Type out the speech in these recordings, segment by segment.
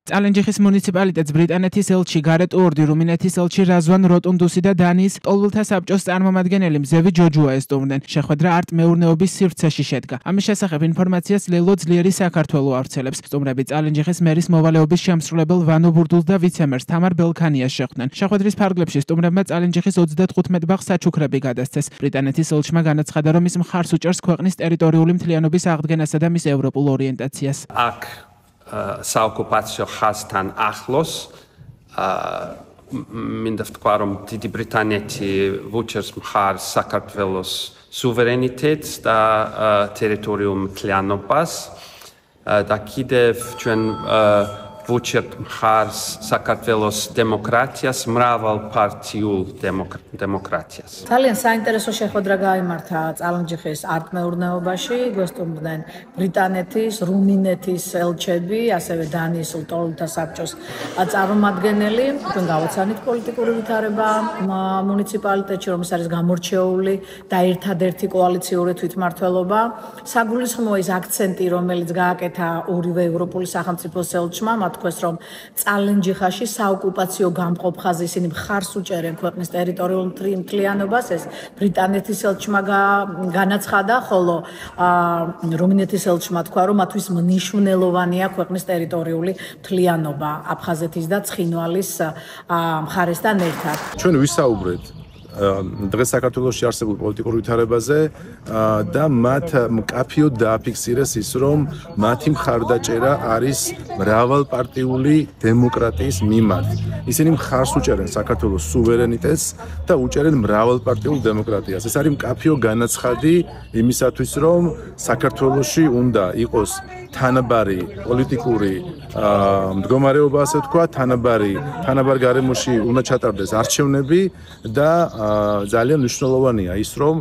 წალენჯიხის მუნიციპალიტეტს ბრიტანეთის ელჩი გარეტ ორდი, რუმინეთის ელჩი რაზვან როტუნდუსი და დანიის ტოლვილთა საბჭოს წარმომადგენელი მზევი ჯოჯუა ესტუმრნენ. შეხვედრა არტ-მეურნეობის სივრცეში შედგა. ამის შესახებ ინფორმაციას ლელო ძლიერი საქართველო ავრცელებს. სტუმრები წალენჯიხის მერის მოვალეობის შემსრულებელ ვანო ბურდულს და ვიცემერს თამარ ბელქანიას შეხვდნენ. შეხვედრის ფარგლებში სტუმრებმა წალენჯიხის 35 ბაღს საჩუქრები გადასცეს. ბრიტანეთის ელჩმა განაცხადა, რომ ის მხარს უჭერს ქვეყნის ტერიტორიული მთლიანობის აღდგენასა და მის ევროპულ ორიენტაციას. საოკუპაციო ხაზთან ახლოს მინდა ვთქვა, რომ დიდი ბრიტანეთი ვუჭერს მხარს საქართველოს სუვერენიტეტს და ტერიტორიულ მთლიანობას და კიდევ ჩვენ ვუჭერთ მხარს საქართველოს დემოკრატიას, მრავალპარტიულ დემოკრატიას. ძალიან საინტერესო შეხვედრა გაიმართა წალენჯიხის არტ-მეურნეობაში. გვესტუმრდნენ ბრიტანეთის, რუმინეთის ელჩები, ასევე დანიის ტოლვილთა საბჭოს წარმომადგენელი. ჩვენ გავაცანით პოლიტიკური ვითარება მუნიციპალიტეტში, რომელიც არის გამორჩეული და ერთადერთი კოალიციური თვითმმართველობა. საგულისხმოა ის აქცენტი, რომელიც გააკეთა ორივე ევროპული სახელმწიფოს ელჩმა, თქვეს, რომ წალენჯიხაში საოკუპაციო გამყოფ ხაზი ისინი მხარს უჭერენ ქვეყნის ტერიტორიულ მთლიანობას, ეს ბრიტანეთის ელჩმა განაცხადა, ხოლო რუმინეთის ელჩმა თქვა, რომ მათთვის მნიშვნელოვანია ქვეყნის ტერიტორიული მთლიანობა აფხაზეთის და ცხინვალის მხარესთან ერთად. ჩვენ ვისაუბრეთ დღეს საქართველოში არსებულ პოლიტიკურ ვითარებაზე და მათ მკაფიოდ დააფიქსირეს ის, რომ მათი მხარდაჭერა არის მრავალპარტიული დემოკრატიის მიმართ. ისინი მხარს უჭერენ საქართველოს სუვერენიტეტს და უჭერენ მრავალპარტიულ დემოკრატიას. ეს არის მკაფიო განაცხადი იმისათვის, რომ საქართველოში უნდა იყოს თანაბარი პოლიტიკური მდგომარეობა, ასე ვთქვა, თანაბარ გარემოში უნდა ჩატარდეს არჩევნები და ძალიან მნიშვნელოვანია ის, რომ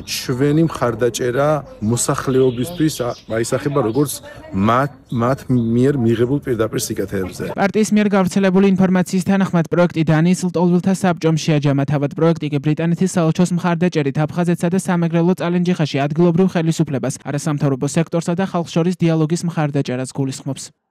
ჩვენი მხარდაჭერა მოსახლეობისთვის აისახება როგორც მათ მიერ მიღებულ პირდაპირ სიკეთეებზე. პარტიის მიერ გავრცელებული ინფორმაციის თანახმად პროექტი დანიის ტოლვილთა საბჭომ შეაჯამა. თავად პროექტი კი ბრიტანეთის საელჩოს მხარდაჭერით აფხაზეთსა და სამეგრელო წალენჯიხაში ადგილობრივ ხელისუფლებას, არასამთავრობო სექტორსა და ხალხს შორის დიალოგის მხარდაჭერას გულისხმობს.